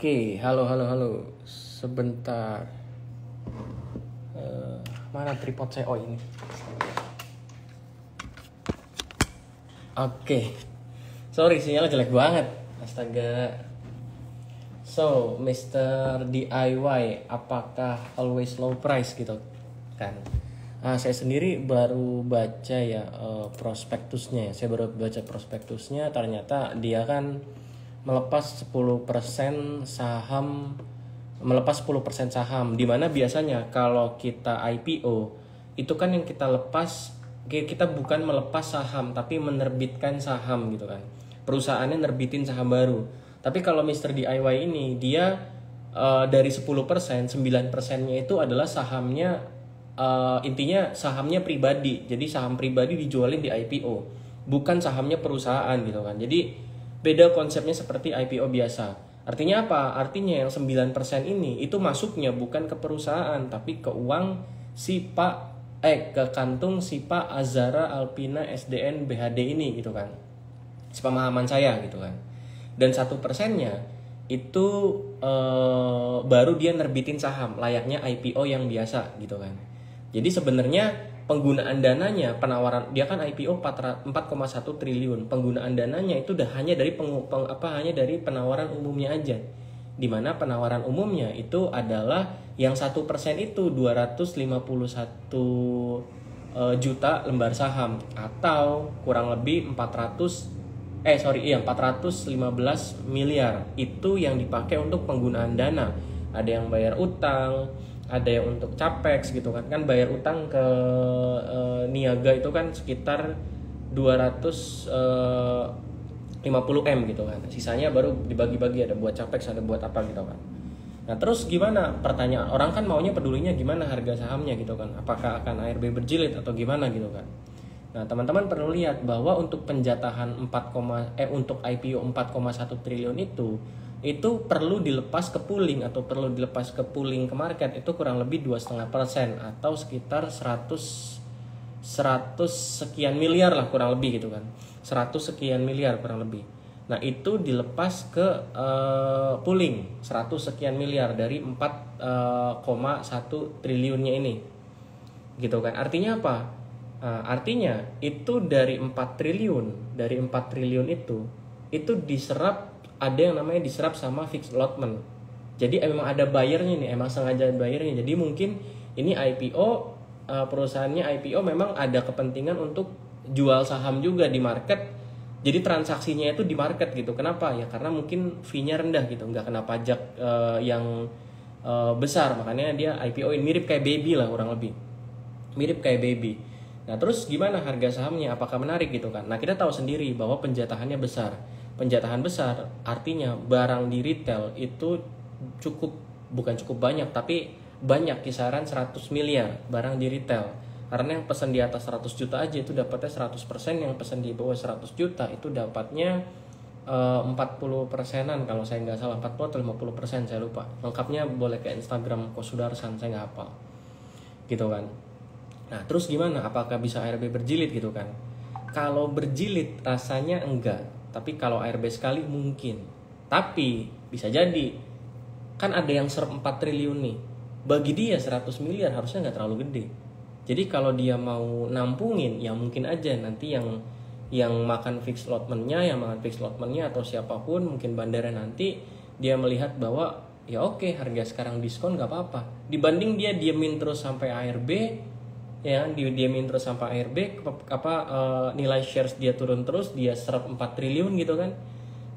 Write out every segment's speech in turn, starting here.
Oke, halo, halo, halo. Sebentar. Mana tripod saya? Oh, ini. Oke. Sorry, sinyalnya jelek banget. Astaga. So, Mr. DIY, apakah always low price gitu kan? Saya sendiri baru baca ya prospektusnya. Saya baru baca prospektusnya. Ternyata dia kan melepas 10% saham, melepas 10% saham, di mana biasanya kalau kita IPO itu kan yang kita lepas, kita bukan melepas saham tapi menerbitkan saham gitu kan, perusahaannya nerbitin saham baru. Tapi kalau Mr. DIY ini dia dari 10%, 9%-nya itu adalah sahamnya, intinya sahamnya pribadi. Jadi saham pribadi dijualin di IPO, bukan sahamnya perusahaan gitu kan. Jadi beda konsepnya seperti IPO biasa. Artinya apa? Artinya yang 9% ini itu masuknya bukan ke perusahaan tapi ke uang si Pak ke kantung si Pak Azhara Alpina SDN BHD ini gitu kan. Sepemahaman saya gitu kan. Dan 1%-nya itu baru dia nerbitin saham layaknya IPO yang biasa gitu kan. Jadi sebenarnya penggunaan dananya, penawaran dia kan IPO 4,1 triliun. Penggunaan dananya itu udah hanya dari hanya dari penawaran umumnya aja. Di mana penawaran umumnya itu adalah yang 1% itu 251 juta lembar saham atau kurang lebih 415 miliar. Itu yang dipakai untuk penggunaan dana. Ada yang bayar utang, ada yang untuk capex gitu kan bayar utang ke niaga itu kan sekitar 250 M gitu kan, sisanya baru dibagi-bagi, ada buat capex, ada buat apa gitu kan. Nah terus gimana, pertanyaan orang kan maunya pedulinya gimana harga sahamnya gitu kan, apakah akan ARB berjilid atau gimana gitu kan. Nah teman-teman perlu lihat bahwa untuk penjatahan untuk IPO 4,1 triliun itu perlu dilepas ke pooling atau perlu dilepas ke pooling ke market itu kurang lebih 2,5% atau sekitar 100 sekian miliar lah kurang lebih gitu kan, 100 sekian miliar kurang lebih. Nah itu dilepas ke pooling 100 sekian miliar dari 4,1 triliunnya ini gitu kan. Artinya apa? Artinya itu dari 4 triliun itu diserap, ada yang namanya diserap sama fixed allotment. Jadi memang ada buyernya nih, emang sengaja buyernya. Jadi mungkin ini IPO, perusahaannya IPO memang ada kepentingan untuk jual saham juga di market. Jadi transaksinya itu di market gitu. Kenapa? Ya karena mungkin fee-nya rendah gitu, nggak kena pajak yang besar. Makanya dia IPO-in, mirip kayak baby lah kurang lebih. Mirip kayak baby. Nah terus gimana harga sahamnya? Apakah menarik gitu kan? Nah kita tahu sendiri bahwa penjatahannya besar. Penjatahan besar artinya barang di retail itu bukan cukup banyak, tapi banyak, kisaran 100 miliar barang di retail. Karena yang pesan di atas 100 juta aja itu dapatnya 100%, yang pesan di bawah 100 juta itu dapatnya 40%-an kalau saya nggak salah, 40 atau 50%, saya lupa. Lengkapnya boleh ke Instagram Kosudarsan, saya nggak hafal gitu kan. Nah terus gimana, apakah bisa ARB berjilid gitu kan? Kalau berjilid rasanya enggak, tapi kalau ARB sekali mungkin. Tapi bisa jadi kan ada yang serap 4 triliun nih, bagi dia 100 miliar harusnya nggak terlalu gede. Jadi kalau dia mau nampungin ya mungkin aja nanti yang makan fixed allotment-nya, atau siapapun, mungkin bandara, nanti dia melihat bahwa ya oke, harga sekarang diskon nggak apa-apa, dibanding dia diemin terus sampai ARB, ya diemin terus sampai ARB, nilai shares dia turun terus, dia serap 4 triliun gitu kan.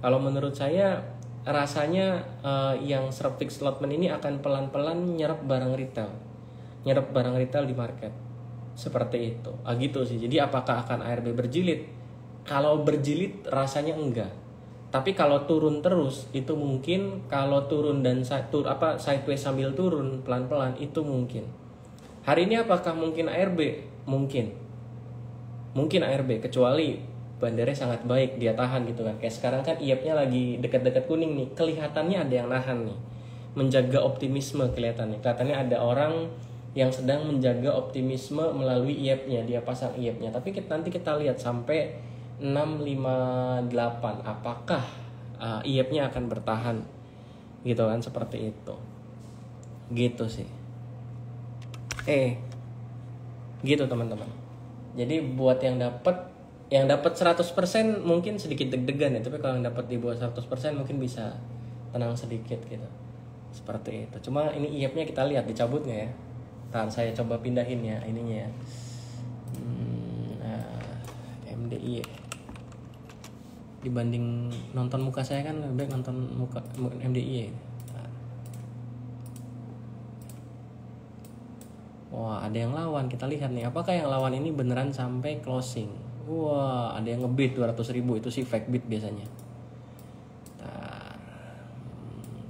Kalau menurut saya rasanya yang serap fixed allotment ini akan pelan-pelan nyerap barang retail di market seperti itu. Gitu sih. Jadi apakah akan ARB berjilid? Kalau berjilid rasanya enggak, tapi kalau turun terus itu mungkin. Kalau turun dan sideways sambil turun pelan-pelan itu mungkin. Hari ini apakah mungkin ARB? Mungkin ARB, kecuali bandarnya sangat baik, dia tahan gitu kan. Kayak sekarang kan IEP-nya lagi dekat-dekat kuning nih, kelihatannya ada yang nahan nih, menjaga optimisme. Kelihatannya ada orang yang sedang menjaga optimisme melalui IEP-nya, dia pasang IEP-nya. Tapi nanti kita lihat sampai 658 apakah IEP-nya akan bertahan gitu kan, seperti itu gitu sih. Gitu teman-teman. Jadi buat yang dapat 100% mungkin sedikit deg-degan ya, tapi kalau yang dapat di bawah 100% mungkin bisa tenang sedikit gitu. Seperti itu. Cuma ini IEP-nya kita lihat dicabut nggak ya? Tahan, saya coba pindahin ya ininya ya. MDI dibanding nonton muka saya kan lebih baik nonton muka MDI ya. Wah, ada yang lawan. Kita lihat nih, apakah yang lawan ini beneran sampai closing. Wah, ada yang ngebid 200.000, itu sih fake bid biasanya.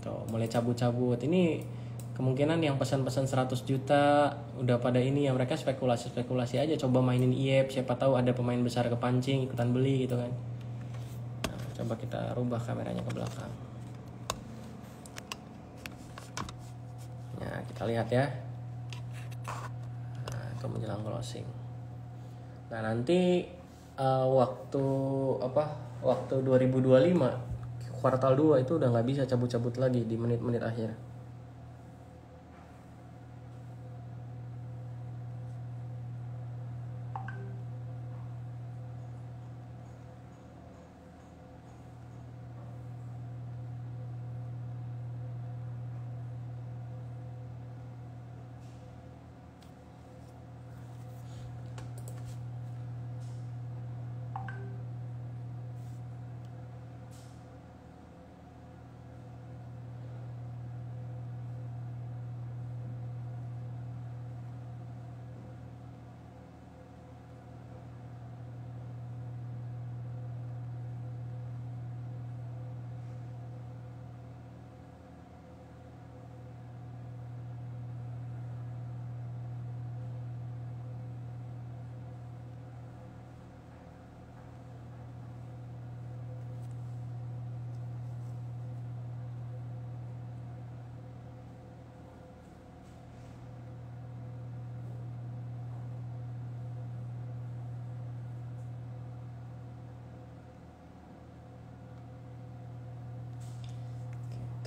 Tuh, mulai cabut-cabut. Ini kemungkinan yang pesan-pesan 100 juta udah pada ini, yang mereka spekulasi aja, coba mainin IEP, siapa tahu ada pemain besar kepancing ikutan beli gitu kan. Nah, coba kita rubah kameranya ke belakang. Nah, kita lihat ya. Nah, itu menjelang closing. Nah, nanti waktu 2025 kuartal 2 itu udah nggak bisa cabut-cabut lagi di menit-menit akhir.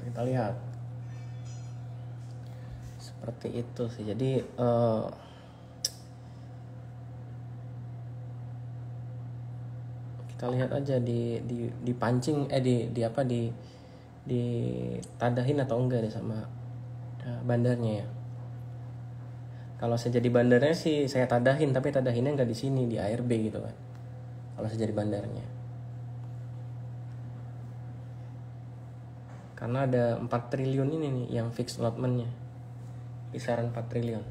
Kita lihat seperti itu sih. Jadi kita lihat aja di pancing ditadahin atau enggak deh sama bandarnya ya. Kalau saya jadi bandarnya sih saya tadahin, tapi tadahinnya enggak di sini, di ARB gitu kan. Kalau saya jadi bandarnya. Karena ada 4 triliun ini nih yang fix allotment-nya. Kisaran 4 triliun.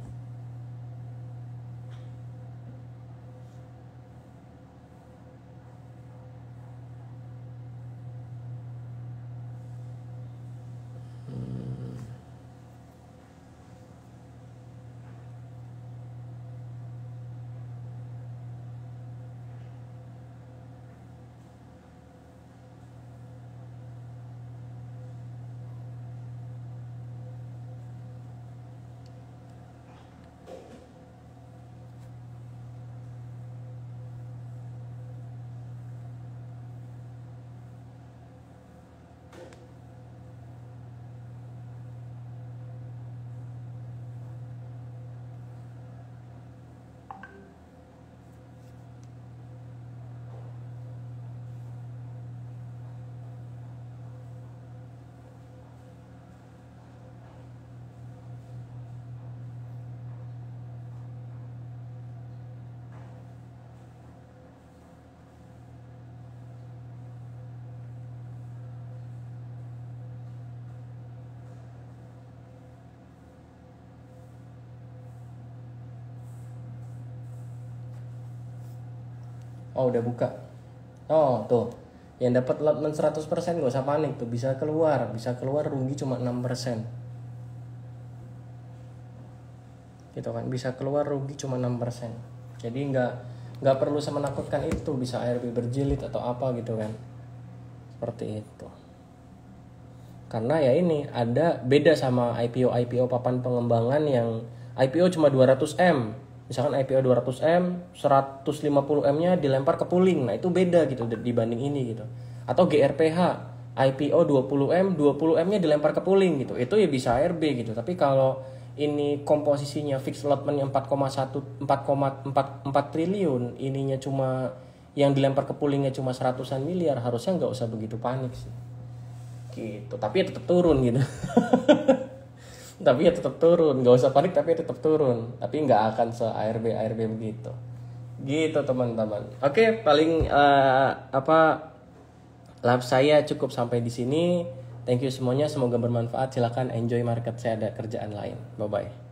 Oh, udah buka. Oh, tuh. Yang dapat allotment 100% gak usah panik tuh, bisa keluar rugi cuma 6%. Gitu kan, bisa keluar rugi cuma 6%. Jadi nggak perlu semenakutkan itu, bisa ARB berjilid atau apa gitu kan. Seperti itu. Karena ya ini ada beda sama IPO papan pengembangan yang IPO cuma 200M. Misalkan IPO 200M, 150M-nya dilempar ke pooling. Nah, itu beda gitu dibanding ini gitu. Atau GRPH IPO 20M, 20M-nya dilempar ke pooling gitu. Itu ya bisa ARB gitu. Tapi kalau ini komposisinya fixed allotment-nya 4,4 triliun, ininya cuma yang dilempar ke poolingnya cuma 100-an miliar, harusnya nggak usah begitu panik sih. Gitu. Tapi ya tetap turun gitu. Tapi ya tetap turun, nggak usah panik tapi ya tetap turun. Tapi nggak akan se ARB begitu. Gitu teman-teman. Oke, paling live saya cukup sampai di sini. Thank you semuanya, semoga bermanfaat. Silakan enjoy market, saya ada kerjaan lain. Bye bye.